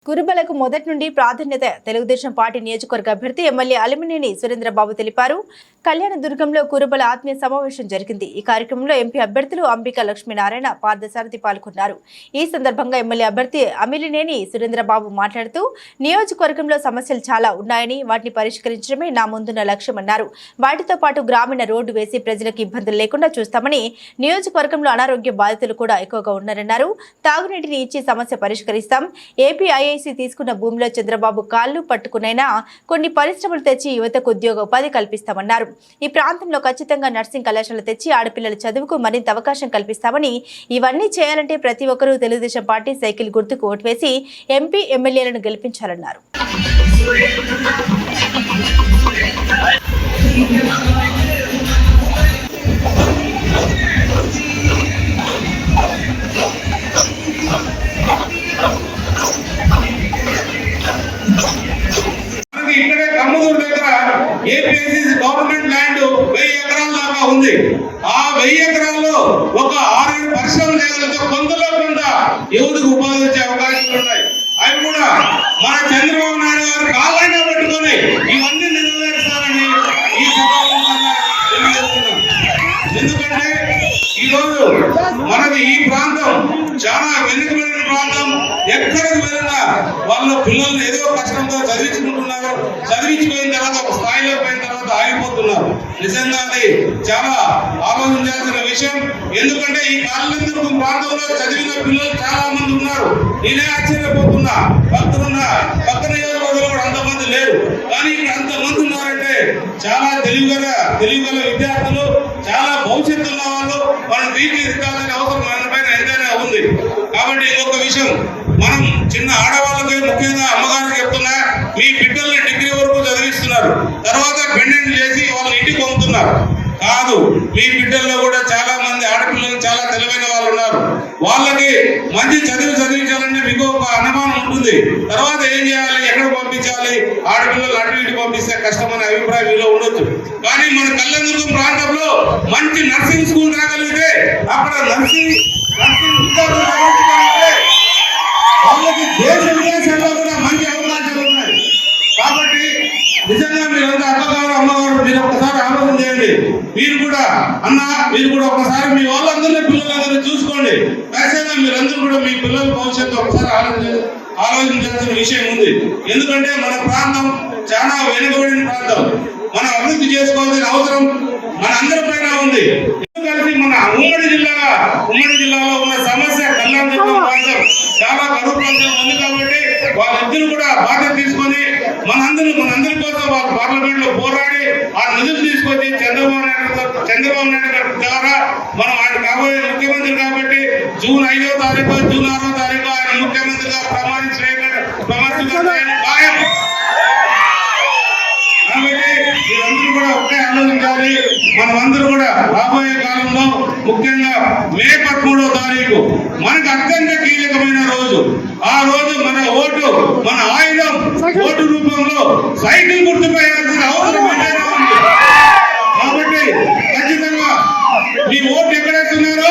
కురుబలకు మొదటి నుండి ప్రాధాన్యత తెలుగుదేశం పార్టీ నియోజకవర్గ అభ్యర్థి ఎమ్మెల్యే అలిమినేని సురేంద్రబాబు తెలిపారు. కళ్యాణదుర్గంలో కురుబల ఆత్మీయ సమావేశం జరిగింది. ఈ కార్యక్రమంలో ఎంపీ అభ్యర్థులు అంబికా లక్ష్మీనారాయణ, పార్థసారథి పాల్గొన్నారు. ఈ సందర్భంగా ఎమ్మెల్యే అభ్యర్థి అమిలినేని సురేంద్రబాబు మాట్లాడుతూ నియోజకవర్గంలో సమస్యలు చాలా ఉన్నాయని వాటిని పరిష్కరించడమే నా ముందున్న లక్ష్యమన్నారు. వాటితో పాటు గ్రామీణ రోడ్డు వేసి ప్రజలకు ఇబ్బందులు లేకుండా చూస్తామని, నియోజకవర్గంలో అనారోగ్య బాధితులు కూడా ఎక్కువగా ఉన్నారన్నారు. తాగునీటిని ఇచ్చి సమస్య పరిష్కరిస్తాం. ఏపీఐఐసి తీసుకున్న భూమిలో చంద్రబాబు కాళ్లు పట్టుకునైనా కొన్ని పరిశ్రమలు తెచ్చి యువతకు ఉద్యోగ ఉపాధి కల్పిస్తామన్నారు. ఈ ప్రాంతంలో ఖచ్చితంగా నర్సింగ్ కళాశాల తెచ్చి ఆడపిల్లల చదువుకు మరింత అవకాశం కల్పిస్తామని, ఇవన్నీ చేయాలంటే ప్రతి ఒక్కరూ తెలుగుదేశం పార్టీ సైకిల్ గుర్తుకు ఓటు వేసి ఎంపీ ఎమ్మెల్యేలను గెలిపించాలన్నారు. ఏపీఐసి గవర్నమెంట్ ల్యాండ్ 1000 ఎకరాల దాకా ఉంది. ఆ 1000 ఎకరాల్లో ఒక 6 పరిశ్రమలు చేయగలిగితే కొంతలో కొంత యువతకు ఉపాధి వచ్చే అవకాశాలు ఉన్నాయి. అవి కూడా మన చంద్రబాబు నాయుడు గారు కాళ్ళైనా పెట్టుకొని ఇవన్నీ నెరవేరుస్తారని ఈ సభాముఖంగా తెలియజేస్తున్నాం. ఎందుకంటే ఈరోజు మనకి ఈ ప్రాంతం చాలా వెనుకబడిన ప్రాంతం. ఎక్కడికి వెళ్ళినా వాళ్ళ పిల్లల్ని ఏదో కష్టంతో చదివించుకుంటున్నారు. చదివించుకున్న తర్వాత ఒక స్థాయిలో పోయిన తర్వాత ఆగిపోతున్నారు. నిజంగా అది చాలా ఆలోచించాల్సిన విషయం. ఎందుకంటే ఈ కళ్యాణదుర్గం ప్రాంతంలో చదివిన పిల్లలు చాలా మంది ఉన్నారు. నేనే ఆశ్చర్యపోతున్నా. పక్క నియోజకవర్గంలో కూడా అంతమంది లేరు, కానీ ఇక్కడ అంతమంది ఉన్నారంటే చాలా తెలివిగల విద్యార్థులు, చాలా భవిష్యత్తు ఉన్న వాళ్ళు. మనం తీర్చిదిద్దాల్సిన అవసరం మన పైన ఎంతైనా ఉంది. కాబట్టి ఇంకొక విషయం, మనం చిన్న ఆడవాళ్ళకి ముఖ్యంగా అమ్మగారికి చెప్తున్నా, మీ బిడ్డల్ని డిగ్రీ వరకు చదివిస్తున్నారు, తర్వాత పెండెంట్ చేసి వాళ్ళని ఇంటికి పంపుతున్నారు. కాదు, మీ బిడ్డల్లో కూడా చాలా మంది ఆడపిల్లలు చాలా తెలివైన వాళ్ళు ఉన్నారు. వాళ్ళకి మంచి చదివించాలంటే మీకు ఒక అనుమానం ఉంటుంది. తర్వాత ఏం చేయాలి, ఎక్కడ పంపించాలి, ఆడపిల్లలు అటు ఇటు పంపిస్తే కష్టమనే అభిప్రాయం మీలో ఉండొచ్చు. కానీ మన కళ్యాణదుర్గం ప్రాంతంలో మంచి నర్సింగ్ స్కూల్ రాగలిగితే అక్కడ నర్సింగ్ వాళ్ళకి దేశ విదేశాల్లో కూడా మంచి అవకాశాలు ఉన్నాయి. కాబట్టి నిజంగా మీరంతా అక్కగారు అమ్మగారు మీరు ఒకసారి ఆలోచన చేయండి. మీరు కూడా ఒకసారి మీ వాళ్ళందరినీ పిల్లలందరినీ చూసుకోండి. ఖచ్చితంగా మీరందరూ కూడా మీ పిల్లల భవిష్యత్తు ఒకసారి ఆలోచించాల్సిన విషయం ఉంది. ఎందుకంటే మన ప్రాంతం చాలా వెనుకబడిన ప్రాంతం. మనం అభివృద్ధి చేసుకోవాల్సిన అవసరం మన అందరి పైన ఉంది. కలిసి మన ఉమ్మడి జిల్లాలో ఉన్న సమస్య కళ్యాణదుర్గం ప్రాంతం చాలా కరువు ప్రాంతం ఉంది. కాబట్టి వాళ్ళిద్దరు కూడా బాధ్యత తీసుకొని మనందరి కోసం వాళ్ళు పార్లమెంట్ లో పోరాడి ఆ నిధులు తీసుకొచ్చి చంద్రబాబు నాయుడు గారి ద్వారా మనం ఆయన కాబోయే ముఖ్యమంత్రి కాబట్టి జూన్ 5వ తారీఖు జూన్ 6వ తారీఖు ఆయన ముఖ్యమంత్రిగా ప్రమాణం ఖాయం. కాబట్టి మీరందరూ కూడా ఒకే ఆలోచించాలి. మనమందరూ కూడా రాబోయే కాలంలో ముఖ్యంగా మే 13వ తారీఖు మనకు అత్యంత కీలకమైన రోజు. ఆ రోజు మన ఓటు, మన ఆయుధం ఓటు రూపంలో సైకిల్ గుర్తుపై వేయాల్సిన అవసరం ఎంతైనా ఉంది. కాబట్టి ఖచ్చితంగా మీ ఓటు ఎక్కడేస్తున్నారో